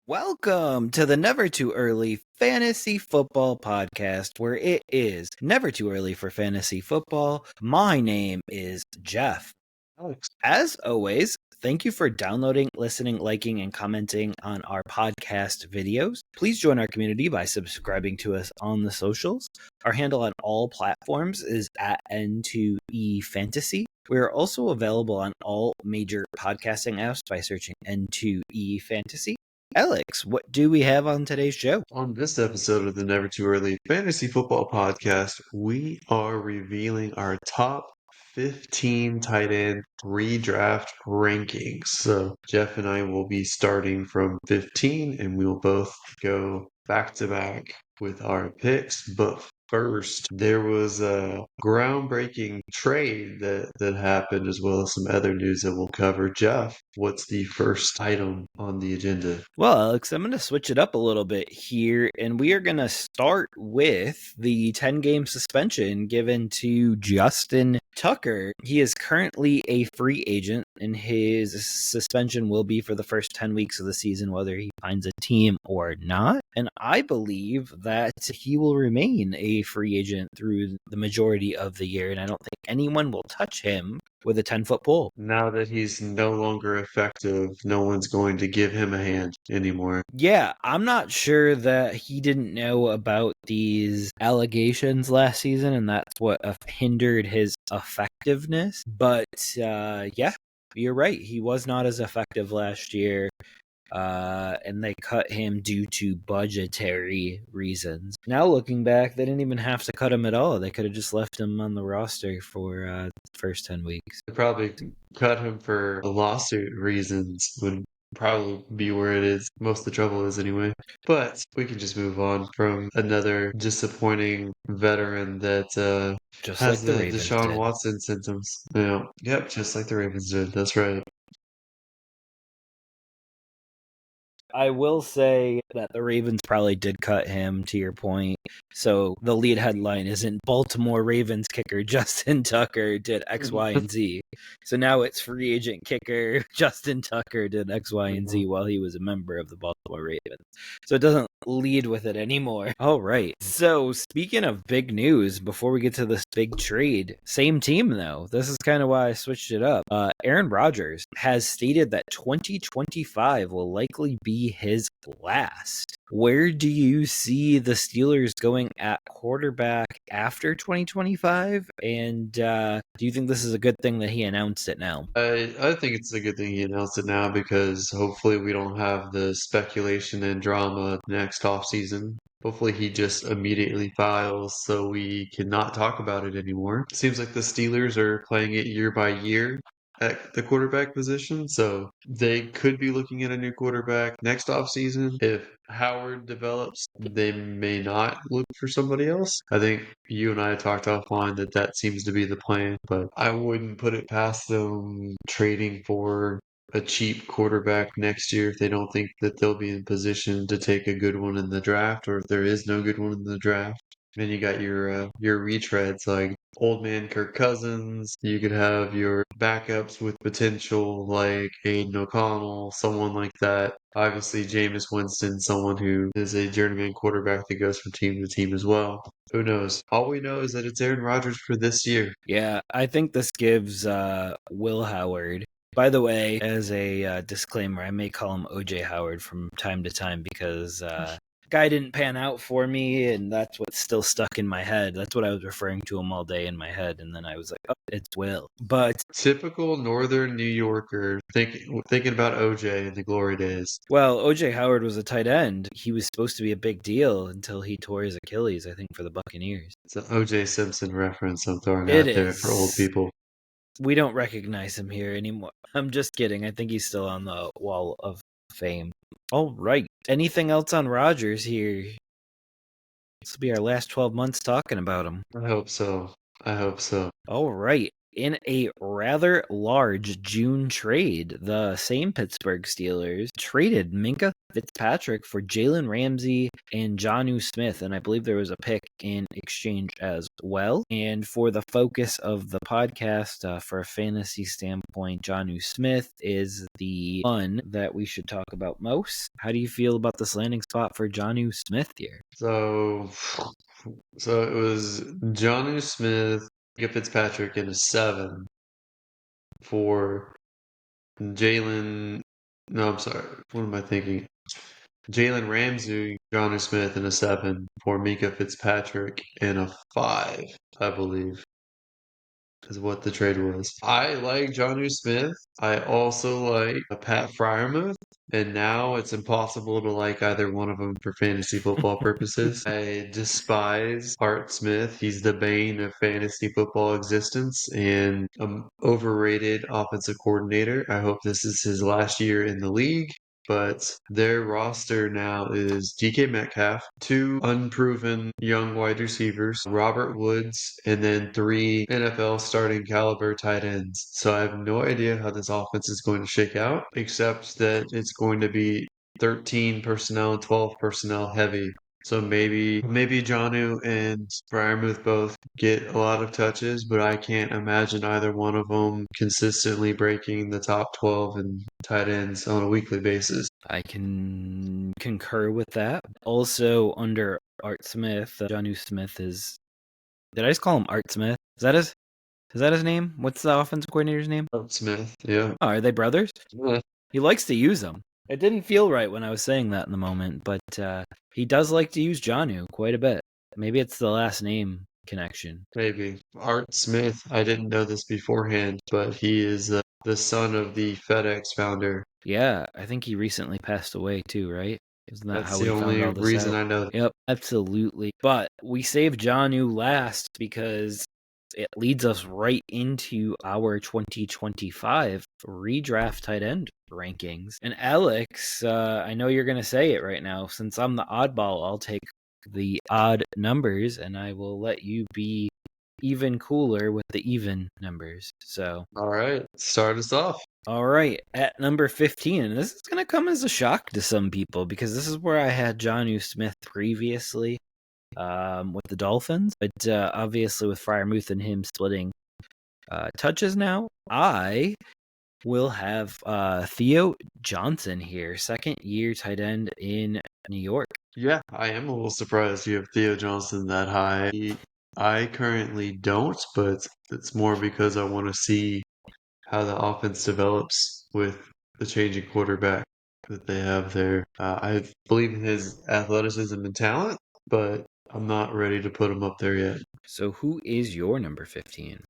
Welcome to the Never Too Early Fantasy Football Podcast, where it is never too early for fantasy football. My name is Jeff. Alex. As always, thank you for downloading, listening, liking, and commenting on our podcast videos. Please join our community by subscribing to us on the socials. Our handle on all platforms is at N2E Fantasy. We are also available on all major podcasting apps by searching N2E Fantasy. Alex, what do we have on today's show? On this episode of the Never Too Early Fantasy Football Podcast, we are revealing our top 15 tight end redraft rankings. So Jeff and I will be starting from 15 and we will both go back to back with our picks. But first, there was a groundbreaking trade that happened, as well as some other news that we'll cover. Jeff, what's the first item on the agenda? Well, Alex, I'm going to switch it up a little bit here, and we are going to start with the 10-game suspension given to Justin Tucker. He is currently a free agent, and his suspension will be for the first 10 weeks of the season, whether he finds a team or not. And I believe that he will remain a free agent through the majority of the year, and I don't think anyone will touch him with a 10-foot pole. Now that he's no longer effective, no one's going to give him a hand anymore. Yeah, I'm not sure that he didn't know about these allegations last season, and that's what hindered his effectiveness. But yeah, you're right. He was not as effective last year. And they cut him due to budgetary reasons. Now looking back, they didn't even have to cut him at all. They could have just left him on the roster for the first 10 weeks. They probably cut him for lawsuit reasons, would probably be where it is. Most of the trouble is anyway. But we can just move on from another disappointing veteran that Just has like the the Ravens Deshaun did. Watson symptoms. Yeah. Yep, just like the Ravens did. That's right. I will say that the Ravens probably did cut him, to your point. So the lead headline isn't Baltimore Ravens kicker Justin Tucker did X, Y, and Z. So now it's free agent kicker Justin Tucker did X, Y, and Z while he was a member of the Baltimore Ravens. So it doesn't lead with it anymore. All right. So speaking of big news, before we get to this big trade, same team though. This is kind of why I switched it up. Aaron Rodgers has stated that 2025 will likely be his last. Where do you see the Steelers going at quarterback after 2025? And do you think this is a good thing that he announced it now? I think it's a good thing he announced it now because hopefully we don't have the speculation and drama next offseason. Hopefully he just immediately files so we cannot talk about it anymore. Seems like the Steelers are playing it year by year at the quarterback position, so they could be looking at a new quarterback next offseason. If Howard develops, they may not look for somebody else. I think you and I talked offline that seems to be the plan, but I wouldn't put it past them trading for a cheap quarterback next year if they don't think that they'll be in position to take a good one in the draft, or if there is no good one in the draft. Then you got your retreads like old man Kirk Cousins. You could have your backups with potential like Aiden O'Connell, someone like that. Obviously, Jameis Winston, someone who is a journeyman quarterback that goes from team to team as well. Who knows? All we know is that it's Aaron Rodgers for this year. Yeah, I think this gives Will Howard. By the way, as a disclaimer, I may call him OJ Howard from time to time because guy didn't pan out for me, and that's what's still stuck in my head. That's what I was referring to him all day in my head, and then I was like, oh, it's Will. But typical northern New Yorker thinking about OJ in the glory days. Well, OJ Howard was a tight end. He was supposed to be a big deal until he tore his Achilles, I think, for the Buccaneers. It's an OJ Simpson reference I'm throwing It out there for old is. people. We don't recognize him here anymore. I'm just kidding. I think he's still on the wall of fame. All right. Anything else on Rodgers here? This will be our last 12 months talking about him. I hope so. All right. In a rather large June trade, the same Pittsburgh Steelers traded Minka Fitzpatrick for Jalen Ramsey and Jonnu Smith, and I believe there was a pick in exchange as well. And for the focus of the podcast, for a fantasy standpoint, Jonnu Smith is the one that we should talk about most. How do you feel about this landing spot for Jonnu Smith here? So it was Jonnu Smith, Minka Fitzpatrick in a 7 for Jalen. No, I'm sorry. What am I thinking? Jalen Ramsey, Jonnu Smith in a 7 for Minka Fitzpatrick in a 5, I believe, is what the trade was. I like Jonnu Smith. I also like Pat Fryermuth. And now it's impossible to like either one of them for fantasy football purposes. I despise Art Smith. He's the bane of fantasy football existence and an overrated offensive coordinator. I hope this is his last year in the league. But their roster now is DK Metcalf, 2 unproven young wide receivers, Robert Woods, and then 3 NFL starting caliber tight ends. So I have no idea how this offense is going to shake out, except that it's going to be 13 personnel, 12 personnel heavy. So maybe Jonnu and Fryermuth both get a lot of touches, but I can't imagine either one of them consistently breaking the top 12 in tight ends on a weekly basis. I can concur with that. Also, under Art Smith, Jonnu Smith is. Did I just call him Art Smith? Is that his name? What's the offensive coordinator's name? Art Smith, yeah. Oh, are they brothers? He likes to use them. It didn't feel right when I was saying that in the moment, but he does like to use Jonnu quite a bit. Maybe it's the last name connection. Maybe. Art Smith, I didn't know this beforehand, but he is the son of the FedEx founder. Yeah, I think he recently passed away too, right? Isn't that That's how the we found only all this reason out? I know. Yep, absolutely. But we saved Jonnu last because it leads us right into our 2025 redraft tight end rankings. And Alex, I know you're going to say it right now. Since I'm the oddball, I'll take the odd numbers and I will let you be even cooler with the even numbers. So, All right, start us off. all right, at number 15, and this is going to come as a shock to some people because this is where I had Jonnu Smith previously with the Dolphins, but obviously with Fryermuth and him splitting touches now, I will have Theo Johnson here, second-year tight end in New York. Yeah, I am a little surprised you have Theo Johnson that high. I currently don't, but it's more because I want to see how the offense develops with the changing quarterback that they have there. I believe in his athleticism and talent, but I'm not ready to put him up there yet. So who is your number 15?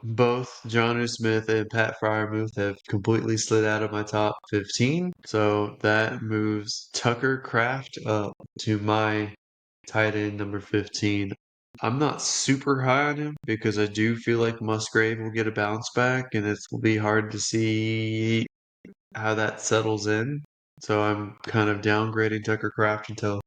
Both Jonnu Smith and Pat Fryermuth have completely slid out of my top 15, so that moves Tucker Kraft up to my tight end number 15. I'm not super high on him because I do feel like Musgrave will get a bounce back, and it will be hard to see how that settles in. So I'm kind of downgrading Tucker Kraft until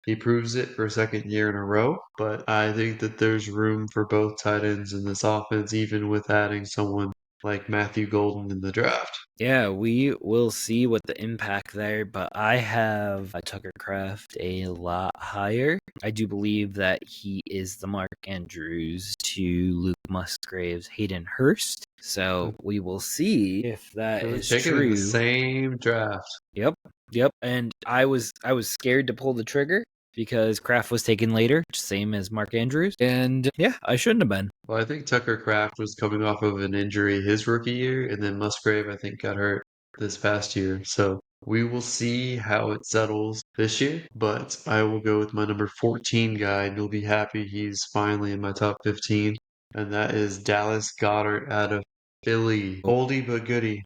he proves it for a second year in a row. But I think that there's room for both tight ends in this offense, even with adding someone like Matthew Golden in the draft. Yeah, we will see what the impact there, but I have Tucker Kraft a lot higher. I do believe that he is the Mark Andrews to Luke Musgrave's Hayden Hurst. So we will see if that is Taken in the true. same draft. Yep. And I was scared to pull the trigger because Kraft was taken later, same as Mark Andrews. And yeah, I shouldn't have been. Well, I think Tucker Kraft was coming off of an injury his rookie year, and then Musgrave, I think, got hurt this past year. So we will see how it settles this year, but I will go with my number 14 guy, and you'll be happy he's finally in my top 15, and that is Dallas Goddard out of Philly. Oldie but goodie.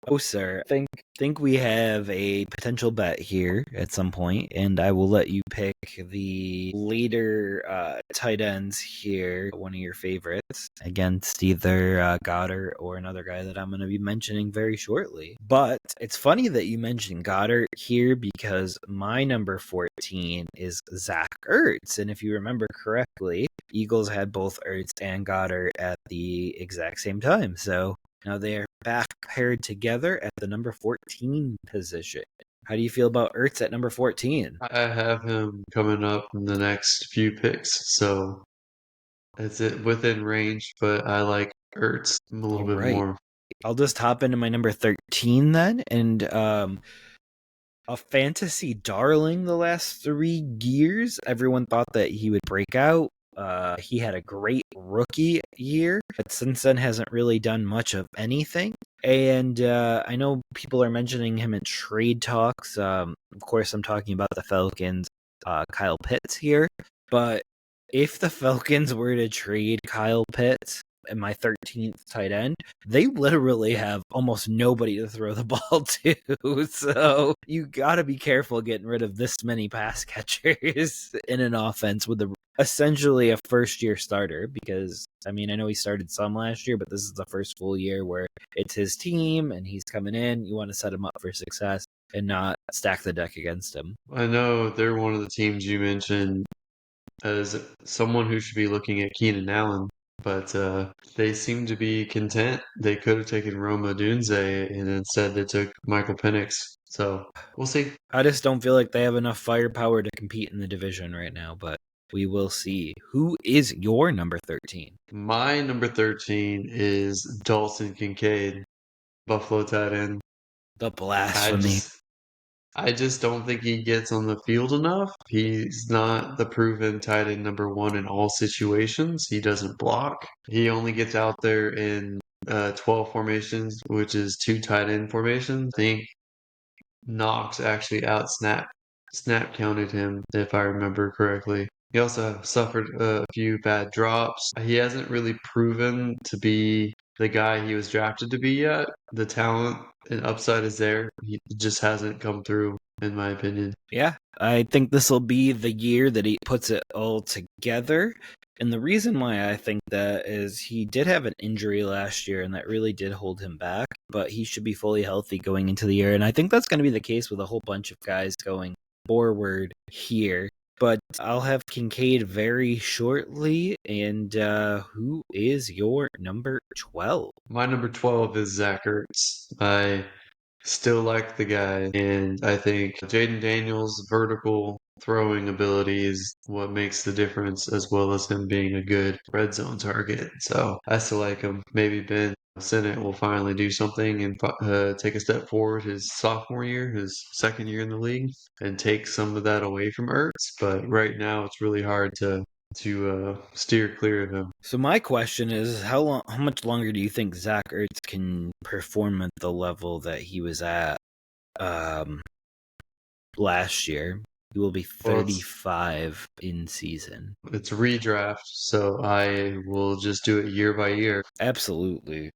Oh, sir. Think we have a potential bet here at some point, and I will let you pick the later tight ends here, one of your favorites, against either Goddard or another guy that I'm going to be mentioning very shortly. But it's funny that you mentioned Goddard here because my number 14 is Zach Ertz, and if you remember correctly, Eagles had both Ertz and Goddard at the exact same time, so now they are back paired together at the number 14 position. How do you feel about Ertz at number 14? I have him coming up in the next few picks, so it's within range, but I like Ertz a little All bit right. more. I'll just hop into my number 13 then. And a fantasy darling the last 3 years. Everyone thought that he would break out. He had a great rookie year, but since then hasn't really done much of anything. And I know people are mentioning him in trade talks. Of course, I'm talking about the Falcons, Kyle Pitts here. But if the Falcons were to trade Kyle Pitts and my 13th tight end, they literally have almost nobody to throw the ball to. So you got to be careful getting rid of this many pass catchers in an offense with essentially a first-year starter. Because, I mean, I know he started some last year, but this is the first full year where it's his team and he's coming in. You want to set him up for success and not stack the deck against him. I know they're one of the teams you mentioned as someone who should be looking at Keenan Allen, but they seem to be content. They could have taken Roma Dunze, and instead they took Michael Penix. So we'll see. I just don't feel like they have enough firepower to compete in the division right now, but we will see. Who is your number 13? My number 13 is Dalton Kincaid, Buffalo tight end. The I blasphemy. just I just don't think he gets on the field enough. He's not the proven tight end number one in all situations. He doesn't block. He only gets out there in 12 formations, which is two tight end formations. I think Knox actually snap counted him, if I remember correctly. He also suffered a few bad drops. He hasn't really proven to be the guy he was drafted to be yet. The talent and upside is there. He just hasn't come through, in my opinion. Yeah, I think this will be the year that he puts it all together. And the reason why I think that is he did have an injury last year, and that really did hold him back, but he should be fully healthy going into the year. And I think that's going to be the case with a whole bunch of guys going forward here. But I'll have Kincaid very shortly. And who is your number 12? My number 12 is Zach Ertz. I still like the guy, and I think Jaden Daniels' vertical throwing ability is what makes the difference, as well as him being a good red zone target. So I still like him. Maybe Ben Sinnott will finally do something and take a step forward his sophomore year, his second year in the league, and take some of that away from Ertz. But right now, it's really hard to steer clear of him. So my question is, how much longer do you think Zach Ertz can perform at the level that he was at um, last year? He will be Well, 35 in season. it's redraft, so I will just do it year by year. Absolutely.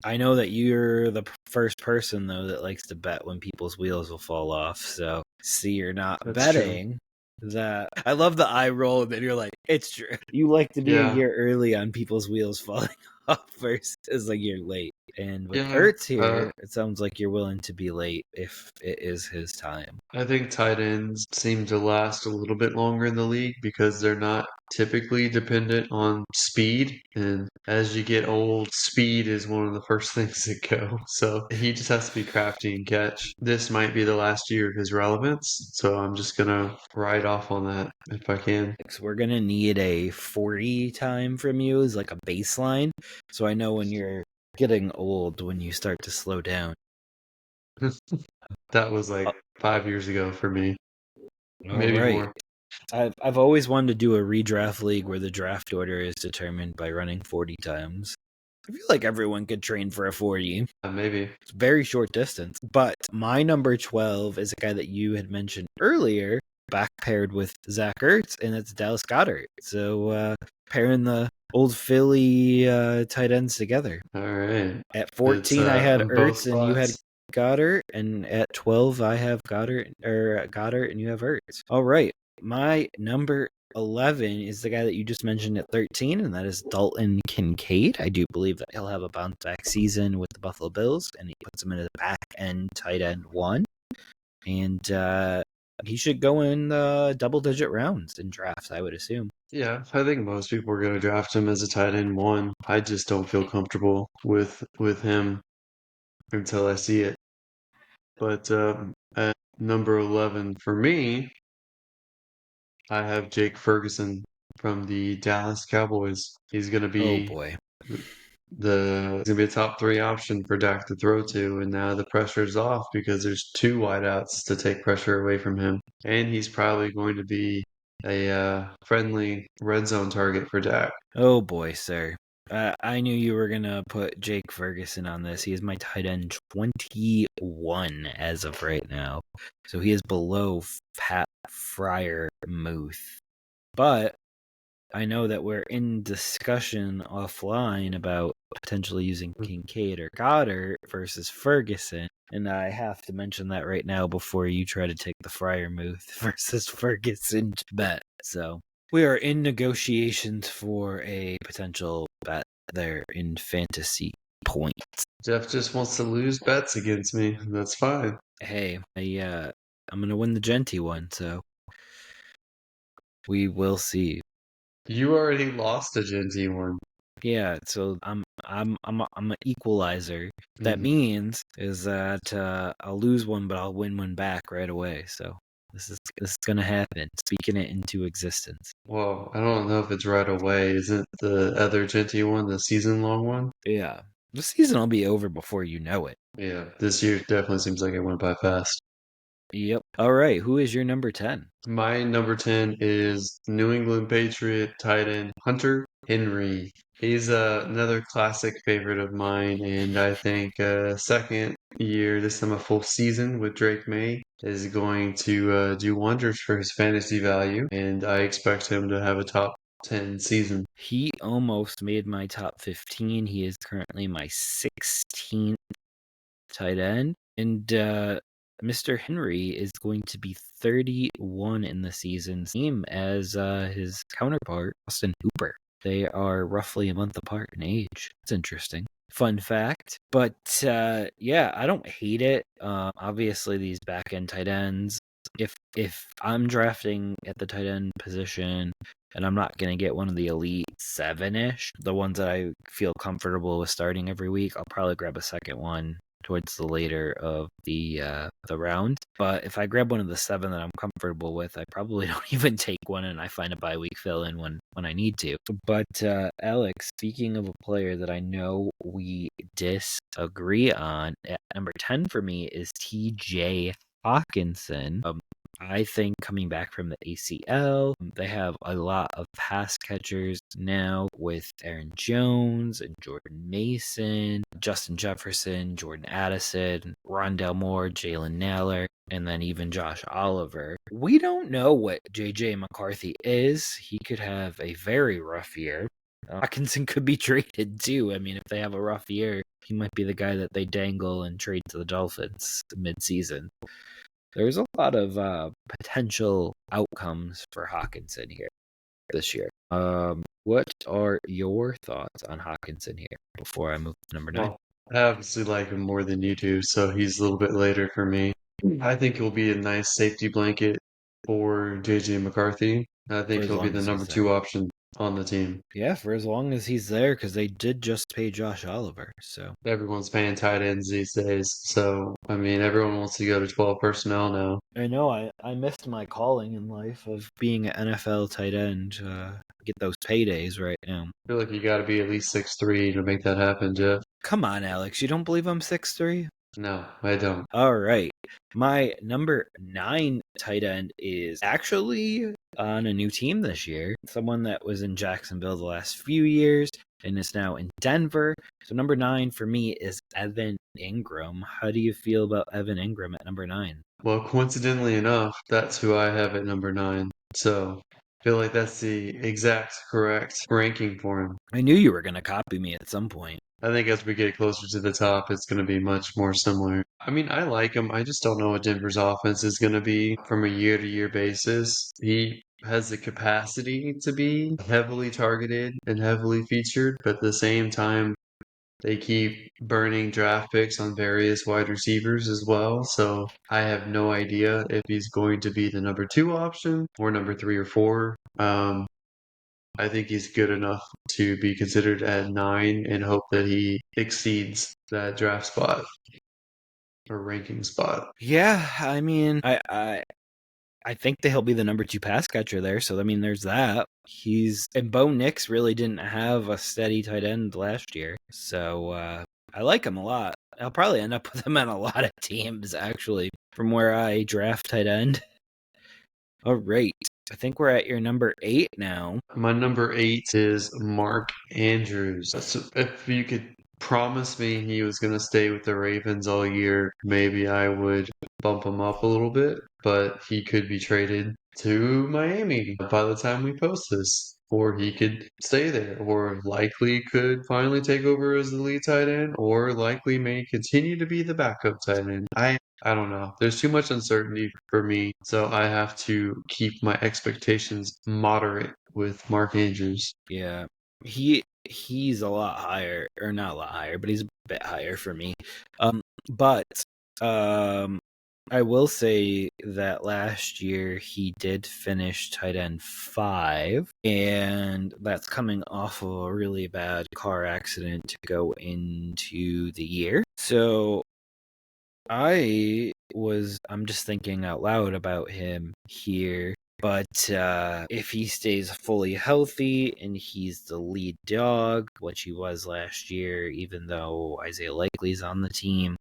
I know that you're the first person though that likes to bet when people's wheels will fall off. So see, you're not That's true. betting that. I love the eye roll, and then you're like, it's true. You like to be a Yeah, year early on people's wheels falling off versus a year late. And with yeah. Ertz here, it sounds like you're willing to be late if it is his time. I think tight ends seem to last a little bit longer in the league because they're not typically dependent on speed. And as you get old, speed is one of the first things that go. So he just has to be crafty and catch. This might be the last year of his relevance. So I'm just going to ride off on that if I can. So we're gonna need a 40 time from you as like a baseline, so I know when you're getting old when you start to slow down. That was like Uh, 5 years ago for me, All maybe right. more. I've always wanted to do a redraft league where the draft order is determined by running 40 times. I feel like everyone could train for a 40. Maybe. It's very short distance. But my number 12 is a guy that you had mentioned earlier, back paired with Zach Ertz, and it's Dallas Goddard. So pairing the old Philly tight ends together. All right. At It's 14, I had both Ertz, and you had spots. Goddard, and at 12 I have Goddard, and you have Ertz. All right, my number 11 is the guy that you just mentioned at 13, and that is Dalton Kincaid. I do believe that he'll have a bounce back season with the Buffalo Bills, and he puts him in the back end tight end one, and he should go in double digit rounds in drafts, I would assume. Yeah, I think most people are going to draft him as a tight end one. I just don't feel comfortable with him until I see it. But at number 11 for me, I have Jake Ferguson from the Dallas Cowboys. He's going to Oh be boy. he's gonna be a top three option for Dak to throw to, and now the pressure's off because there's two wideouts to take pressure away from him, and he's probably going to be a friendly red zone target for Dak. Oh boy, sir. I knew you were gonna put Jake Ferguson on this. He is my tight end 21 as of right now, so he is below Pat Fryer Muth. But I know that we're in discussion offline about potentially using Kincaid or Goddard versus Ferguson, and I have to mention that right now before you try to take the Fryer Muth versus Ferguson bet. So we are in negotiations for a potential bet there in fantasy points. Jeff just wants to lose bets against me. That's fine. Hey, I'm gonna win the Genty one, so we will see. You already lost a Gen Z one. Yeah, so I'm an equalizer. That Mhm. means is that I'll lose one, but I'll win one back right away. So this is gonna happen. Speaking it into existence. Well, I don't know if it's right away. Isn't the other Genty one the season long one? Yeah, the season will be over before you know it. Yeah, this year definitely seems like it went by fast. Yep. All right. Who is your number 10? My number 10 is New England Patriot tight end Hunter Henry. He's another classic favorite of mine, and I think second year, this time a full season with Drake May is going to do wonders for his fantasy value, and I expect him to have a top 10 season. He almost made my top 15. He is currently my 16th tight end. And Mr. Henry is going to be 31 in the season, same as his counterpart, Austin Hooper. They are roughly a month apart in age. It's interesting. Fun fact. But yeah, I don't hate it. Obviously, these back end tight ends. If I'm drafting at the tight end position and I'm not going to get one of the elite 7-ish, the ones that I feel comfortable with starting every week, I'll probably grab a second one towards the later of the round. But if I grab one of the 7 that I'm comfortable with, I probably don't even take one, and I find a bye week fill in when I need to. But Alex, speaking of a player that I know we disagree on, at number 10 for me is TJ Hawkinson. I think coming back from the ACL, they have a lot of pass catchers now with Aaron Jones and Jordan Mason, Justin Jefferson, Jordan Addison, Rondell Moore, Jalen Naylor, and then even Josh Oliver. We don't know what JJ McCarthy is. He could have a very rough year. Hawkinson could be traded too. I mean, if they have a rough year, he might be the guy that they dangle and trade to the Dolphins mid-season. There's a lot of potential outcomes for Hawkinson here this year. What are your thoughts on Hawkinson here before I move to number 9? Well, I obviously like him more than you do, so he's a little bit later for me. I think he'll be a nice safety blanket for JJ McCarthy. I For think as he'll be long the as number he's there. two option on the team. Yeah, for as long as he's there, because they did just pay Josh Oliver. So Everyone's paying tight ends these days, so I mean, everyone wants to go to 12 personnel now. I know I missed my calling in life of being an NFL tight end. Get those paydays right now. I feel like you got to be at least 6'3" to make that happen, Jeff. Come on, Alex. You don't believe I'm 6'3"? No, I don't. All right. My number 9 tight end is actually on a new team this year. Someone that was in Jacksonville the last few years and is now in Denver. So number 9 for me is Evan Ingram. How do you feel about Evan Ingram at number 9? Well, coincidentally enough, that's who I have at number 9. So I feel like that's the exact correct ranking for him. I knew you were going to copy me at some point. I think as we get closer to the top, it's going to be much more similar. I mean, I like him. I just don't know what Denver's offense is going to be from a year to year basis. He has the capacity to be heavily targeted and heavily featured, but at the same time, they keep burning draft picks on various wide receivers as well. So I have no idea if he's going to be the number two option or number three or four. I think he's good enough to be considered at 9 and hope that he exceeds that draft spot or ranking spot. Yeah, I mean, I think that he'll be the number 2 pass catcher there. So I mean, there's that. And Bo Nix really didn't have a steady tight end last year, so I like him a lot. I'll probably end up with him on a lot of teams actually, from where I draft tight end. All right, I think we're at your number 8 now. My number 8 is Mark Andrews. So if you could promise me he was going to stay with the Ravens all year, maybe I would bump him up a little bit, but he could be traded to Miami by the time we post this. Or he could stay there, or likely could finally take over as the lead tight end, or likely may continue to be the backup tight end. I don't know. There's too much uncertainty for me, so I have to keep my expectations moderate with Mark Andrews. Yeah, he's a lot higher, or not a lot higher, but he's a bit higher for me. But I will say that last year he did finish tight end 5, and that's coming off of a really bad car accident to go into the year. So I'm just thinking out loud about him here. But if he stays fully healthy and he's the lead dog, which he was last year, even though Isaiah Likely's on the team,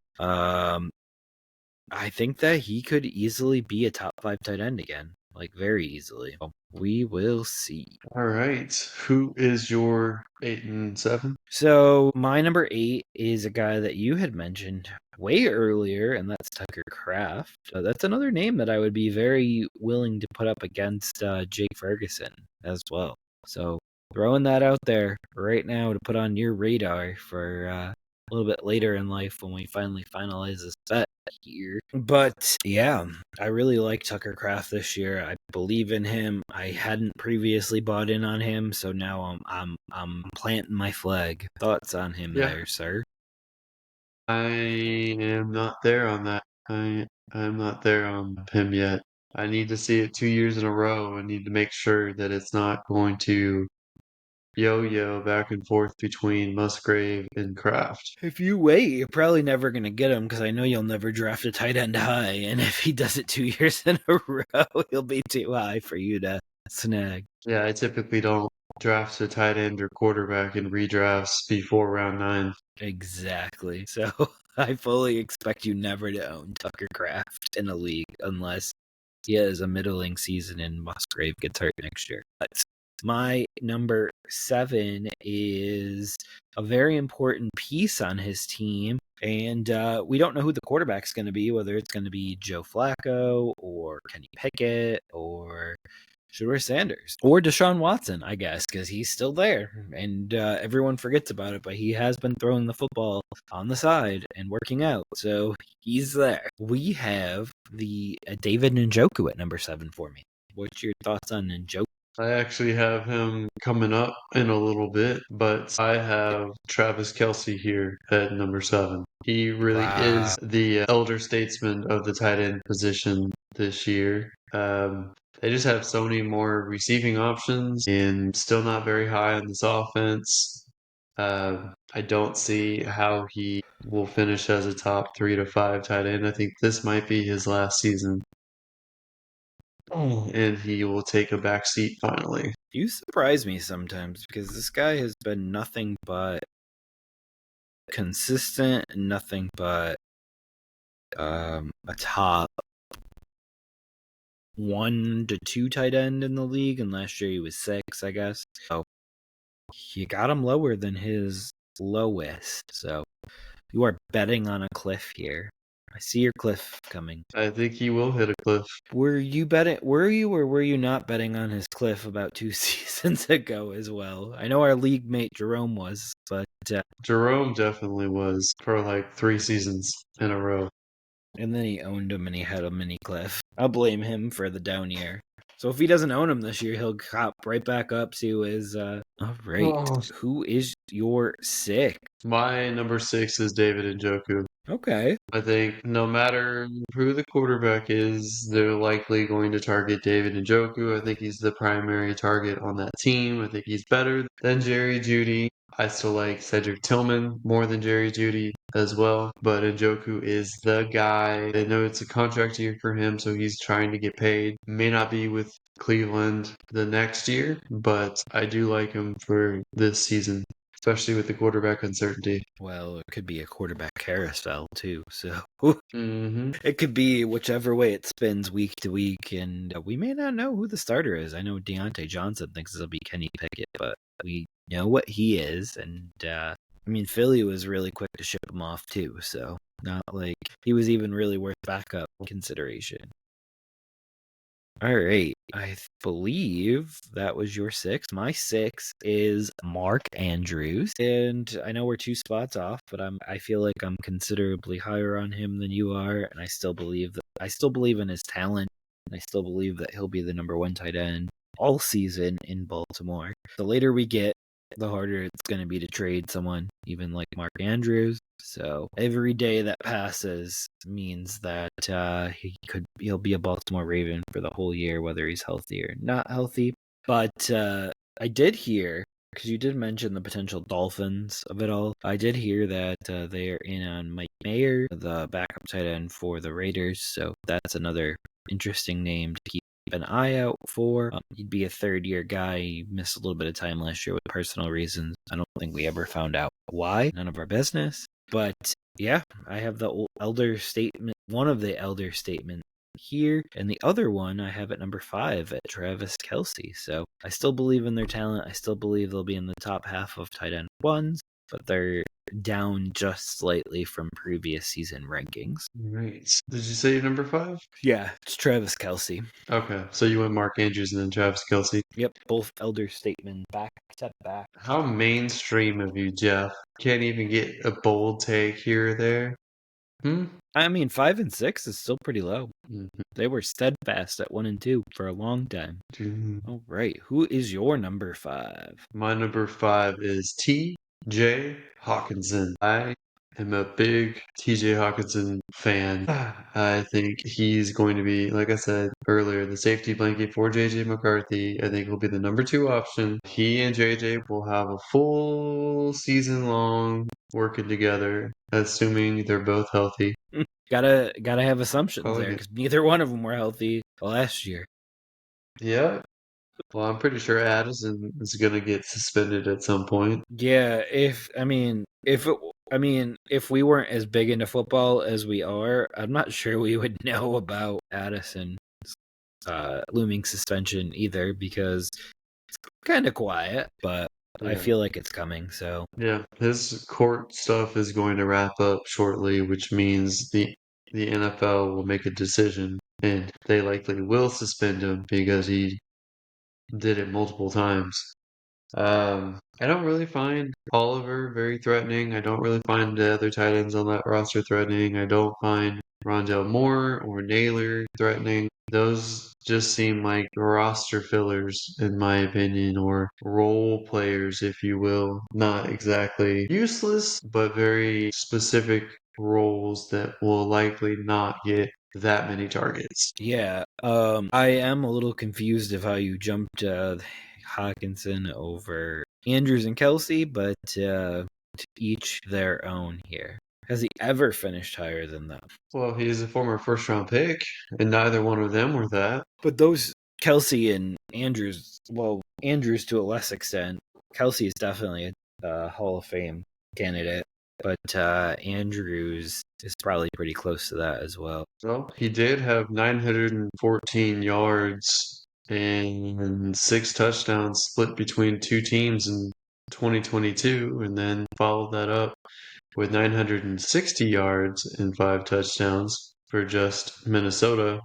I think that he could easily be a top 5 tight end again, like very easily. We will see. All right. Who is your 8 and 7? So my number 8 is a guy that you had mentioned way earlier, and that's Tucker Kraft. That's another name that I would be very willing to put up against Jake Ferguson as well. So throwing that out there right now to put on your radar for a little bit later in life when we finally finalize this bet here. But yeah, I really like Tucker Kraft this year. I believe in him. I hadn't previously bought in on him, so now I'm planting my flag. Thoughts on him Yeah, there, sir? I am not there on that. I'm not there on him yet. I need to see it 2 years in a row. I need to make sure that it's not going to yo-yo back and forth between Musgrave and Kraft. If you wait, you're probably never going to get him because I know you'll never draft a tight end high. And if he does it 2 years in a row, he'll be too high for you to snag. Yeah, I typically don't draft a tight end or quarterback in redrafts before round 9. Exactly. So I fully expect you never to own Tucker Kraft in a league unless he has a middling season and Musgrave gets hurt next year. But my number 7 is a very important piece on his team. And we don't know who the quarterback's going to be, whether it's going to be Joe Flacco or Kenny Pickett or Shedeur Sanders or Deshaun Watson, I guess, because he's still there. And everyone forgets about it, but he has been throwing the football on the side and working out. So he's there. We have the David Njoku at number 7 for me. What's your thoughts on Njoku? I actually have him coming up in a little bit, but I have Travis Kelce here at number 7. He really Wow. is the elder statesman of the tight end position this year. They just have so many more receiving options and still not very high on this offense. I don't see how he will finish as a top 3 to 5 tight end. I think this might be his last season. And he will take a back seat finally. You surprise me sometimes because this guy has been nothing but consistent and nothing but a top 1 to 2 tight end in the league, and last year he was 6, I guess. So you got him lower than his lowest. So you are betting on a cliff here. I see your cliff coming. I think he will hit a cliff. Were you or were you not betting on his cliff about 2 seasons ago as well? I know our league mate Jerome was, but Jerome definitely was for like 3 seasons in a row. and then he owned him and he had a mini cliff. I'll blame him for the down year. So if he doesn't own him this year, he'll hop right back up to his all right. Oh. Who is your 6? My number 6 is David Njoku. Okay. I think no matter who the quarterback is, they're likely going to target David Njoku. I think he's the primary target on that team. I think he's better than Jerry Jeudy. I still like Cedric Tillman more than Jerry Jeudy as well, but Njoku is the guy. I know it's a contract year for him, so he's trying to get paid. May not be with Cleveland the next year, but I do like him for this season, especially with the quarterback uncertainty. Well, it could be a quarterback carousel too, so Mm-hmm. it could be whichever way it spins week to week, and we may not know who the starter is. I know Deontay Johnson thinks it'll be Kenny Pickett, but we know what he is, and I mean, Philly was really quick to ship him off too, so not like he was even really worth backup consideration. All right. I believe that was your 6. My 6 is Mark Andrews. And I know we're 2 spots off, but I feel like I'm considerably higher on him than you are, and I still believe in his talent, and I still believe that he'll be the number 1 tight end all season in Baltimore. The later we get, the harder it's going to be to trade someone, even like Mark Andrews. So every day that passes means that he'll be a Baltimore Raven for the whole year, whether he's healthy or not healthy. But I did hear, because you did mention the potential Dolphins of it all, I did hear that they are in on Mike Mayer, the backup tight end for the Raiders. So that's another interesting name to keep an eye out for. He'd be a 3rd-year guy. He missed a little bit of time last year with personal reasons. I don't think we ever found out why. None of our business. But yeah, I have the elder statement, one of the elder statements here, and the other one I have at number 5 at Travis Kelce. So I still believe in their talent. I still believe they'll be in the top half of tight end ones, but they're down just slightly from previous season rankings. Right. Did you say your number 5? Yeah, it's Travis Kelce. Okay, so you went Mark Andrews and then Travis Kelce. Yep, both elder statement back to back. How mainstream of you, Jeff? Can't even get a bold take here or there? I mean, 5 and 6 is still pretty low. Mhm. They were steadfast at 1 and 2 for a long time. Mhm. All right, who is your number 5? My number 5 is T.J. Hawkinson. I am a big T.J. Hawkinson fan. I think he's going to be, like I said earlier, the safety blanket for J.J. McCarthy. I think he'll be the number 2 option. He and J.J. will have a full season long working together, assuming they're both healthy. Gotta have assumptions there, Okay. because neither one of them were healthy last year. Yeah. Well, I'm pretty sure Addison is going to get suspended at some point. Yeah, if we weren't as big into football as we are, I'm not sure we would know about Addison's looming suspension either, because it's kind of quiet, but I Yeah. feel like it's coming. So Yeah, his court stuff is going to wrap up shortly, which means the NFL will make a decision, and they likely will suspend him because he did it multiple times. I don't really find Oliver very threatening. I don't really find the other tight ends on that roster threatening. I don't find Rondell Moore or Naylor threatening. Those just seem like roster fillers, in my opinion, or role players, if you will. Not exactly useless, but very specific roles that will likely not get that many targets. yeah, I am a little confused of how you jumped Hawkinson over Andrews and Kelce, but to each their own here. Has he ever finished higher than them? Well, he's a former first round pick, and neither one of them were that. But those Kelce and Andrews, well, Andrews to a less extent. Kelce is definitely a Hall of Fame candidate, but Andrews is probably pretty close to that as well. Well, he did have 914 yards and 6 touchdowns split between 2 teams in 2022, and then followed that up with 960 yards and 5 touchdowns for just Minnesota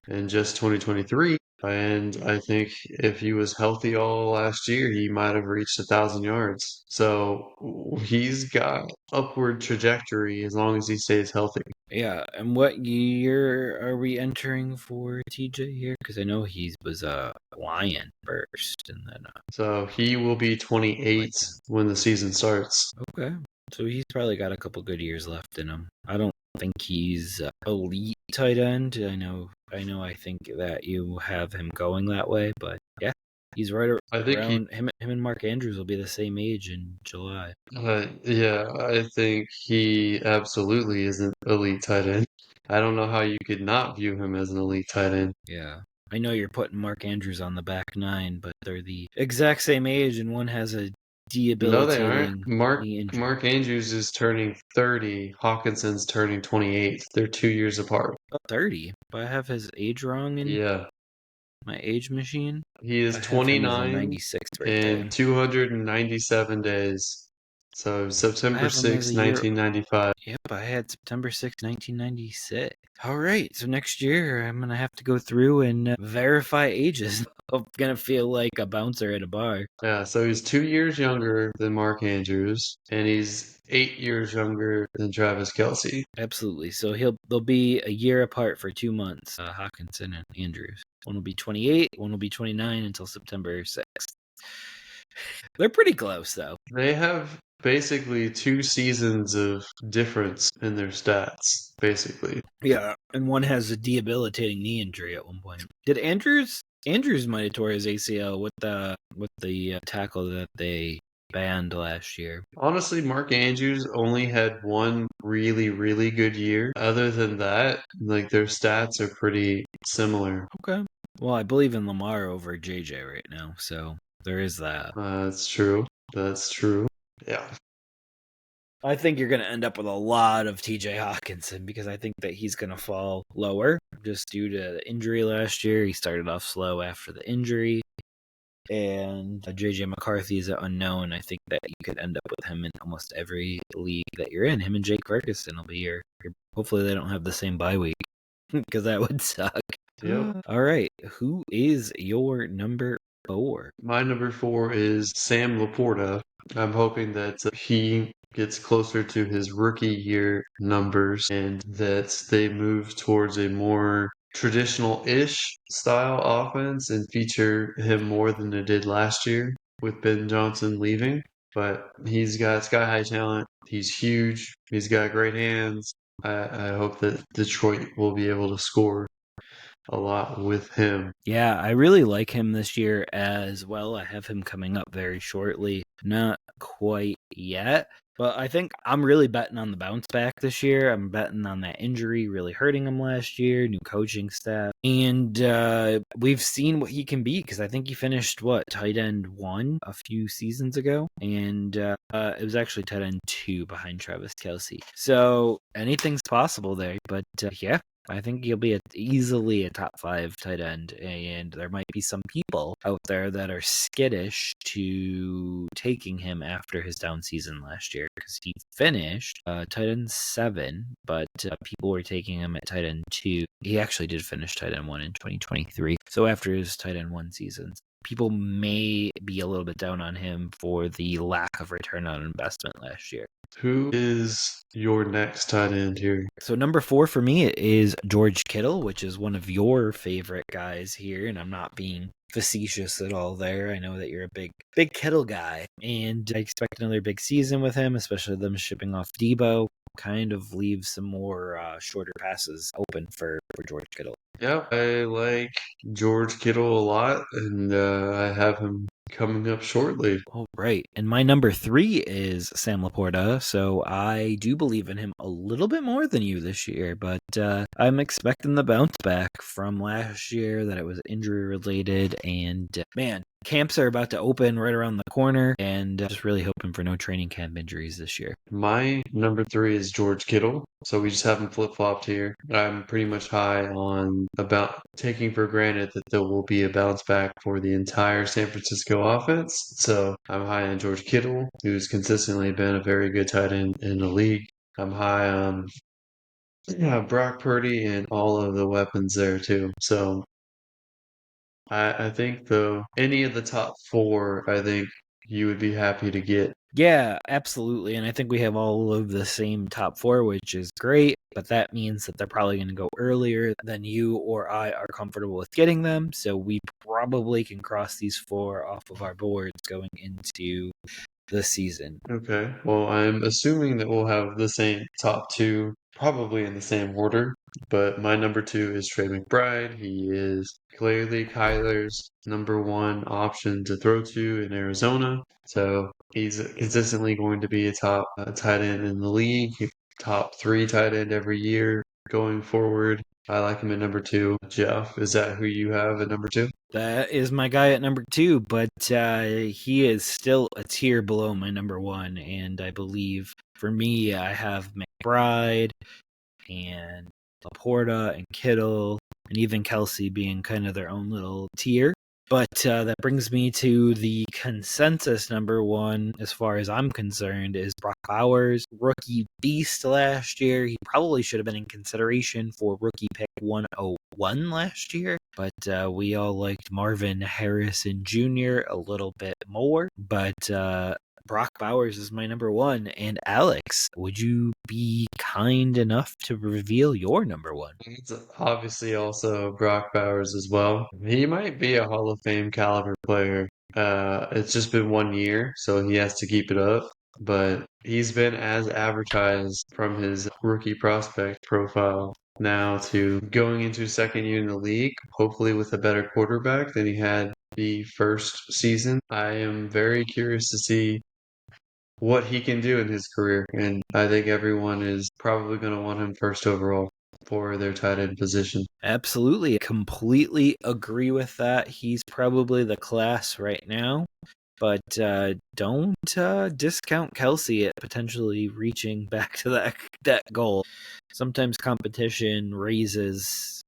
in just 2023. And I think if he was healthy all last year, he might have reached 1,000 yards. So he's got upward trajectory as long as he stays healthy. Yeah, and what year are we entering for TJ here? Because I know he was a Lion first, and then So he will be 28 when the season starts. okay. So he's probably got a couple good years left in him. I don't think he's elite tight end. I think that you have him going that way, but yeah, he's right I think he, around him. Him and Mark Andrews will be the same age in July. yeah, I think he absolutely is an elite tight end. I don't know how you could not view him as an elite tight end. Yeah. I know you're putting Mark Andrews on the back nine, but they're the exact same age, and one has a No, they aren't. debilitating knee injury. Mark Andrews is turning 30. Hawkinson's turning 28. They're 2 years apart. 30, but I have his age wrong in Yeah, my age machine. he is I have him as a 29 96 birthday. in 297 days. So I September have him as a 6, year. 1995. Yep, I had September 6, 1996. All right, so next year I'm going to have to go through and verify ages. I'm going to feel like a bouncer at a bar. Yeah, so he's 2 years younger than Mark Andrews, and he's 8 years younger than Travis Kelce. Absolutely. So they'll be a year apart for 2 months, Hawkinson and Andrews. One will be 28, one will be 29 until September 6th. They're pretty close, though. They have basically 2 seasons of difference in their stats, basically. Yeah, and one has a debilitating knee injury at one point. Did Andrews might have tore his ACL with the tackle that they banned last year. Honestly, Mark Andrews only had one really, really good year. Other than that, like their stats are pretty similar. Okay. Well, I believe in Lamar over JJ right now, so there is that. That's true. That's true. Yeah. I think you're going to end up with a lot of TJ Hawkinson because I think that he's going to fall lower just due to the injury last year. He started off slow after the injury. And JJ McCarthy is an unknown. I think that you could end up with him in almost every league that you're in. Him and Jake Ferguson will be your hopefully they don't have the same bye week because that would suck. Yep. All right. Who is your number 4? My number 4 is Sam Laporta. I'm hoping that he gets closer to his rookie year numbers and that they move towards a more traditional-ish style offense and feature him more than they did last year with Ben Johnson leaving. But he's got sky-high talent. He's huge. He's got great hands. I hope that Detroit will be able to score a lot with him. Yeah, I really like him this year as well. I have him coming up very shortly. Not quite yet, but I think I'm really betting on the bounce back this year. I'm betting on that injury really hurting him last year, new coaching staff. And we've seen what he can be because I think he finished, tight end 1 a few seasons ago. And it was actually tight end 2 behind Travis Kelce. So anything's possible there. But yeah, I think he'll be easily a top 5 tight end, and there might be some people out there that are skittish to taking him after his down season last year because he finished tight end 7, but people were taking him at tight end 2. He actually did finish tight end 1 in 2023. So after his tight end 1 seasons, people may be a little bit down on him for the lack of return on investment last year. Who is your next tight end here? So number 4 for me is George Kittle, which is one of your favorite guys here, and I'm not being facetious at all there. I know that you're a big Kittle guy, and I expect another big season with him, especially them shipping off Debo. Kind of leaves some more shorter passes open for George Kittle. Yeah, I like George Kittle a lot, and I have him coming up shortly. Oh, right. And my number 3 is Sam Laporta, so I do believe in him a little bit more than you this year, but I'm expecting the bounce back from last year that it was injury related, and man, camps are about to open right around the corner, and just really hoping for no training camp injuries this year. My number 3 is George Kittle. So we just haven't flip-flopped here. I'm pretty much high on about taking for granted that there will be a bounce back for the entire San Francisco offense. So I'm high on George Kittle, who's consistently been a very good tight end in the league. I'm high on Brock Purdy and all of the weapons there too. So I think though any of the top 4, I think you would be happy to get. Yeah, absolutely. And I think we have all of the same top 4, which is great, but that means that they're probably going to go earlier than you or I are comfortable with getting them. So we probably can cross these 4 off of our boards going into the season. Okay. Well, I'm assuming that we'll have the same top 2, probably in the same order. But my number 2 is Trey McBride. He is clearly Kyler's number 1 option to throw to in Arizona. So he's consistently going to be a top tight end in the league, top 3 tight end every year going forward. I like him at number 2. Jeff, is that who you have at number 2? That is my guy at number 2, but he is still a tier below my number 1. And I believe for me, I have McBride and Laporta and Kittle and even Kelsey being kind of their own little tier. But that brings me to the consensus number 1, as far as I'm concerned, is Brock Bowers. Rookie beast last year. He probably should have been in consideration for rookie pick 101 last year. But we all liked Marvin Harrison Jr. a little bit more. But Brock Bowers is my number 1. And Alex, would you be kind enough to reveal your number 1? It's obviously also Brock Bowers as well. He might be a Hall of Fame caliber player. It's just been 1 year, so he has to keep it up. But he's been as advertised from his rookie prospect profile now to going into his second year in the league, hopefully with a better quarterback than he had the first season. I am very curious to see what he can do in his career, and I think everyone is probably going to want him first overall for their tight end position. Absolutely. Completely agree with that. He's probably the class right now. But don't discount Kelsey at potentially reaching back to that goal. Sometimes competition raises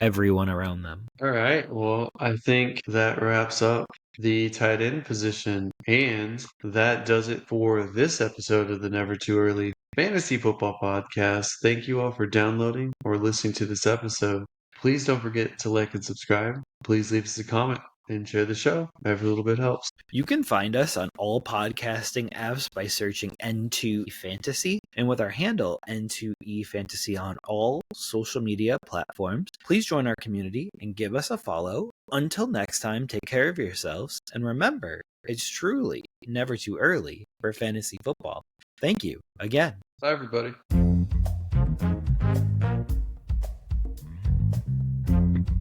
everyone around them. All right, well, I think that wraps up the tight end position, and that does it for this episode of the Never Too Early Fantasy Football Podcast. Thank you all for downloading or listening to this episode. Please don't forget to like and subscribe. Please leave us a comment and share the show. Every little bit helps. You can find us on all podcasting apps by searching N2E Fantasy, and with our handle N2E Fantasy on all social media platforms. Please join our community and give us a follow. Until next time, take care of yourselves, and remember, it's truly never too early for fantasy football. Thank you again. Bye, everybody.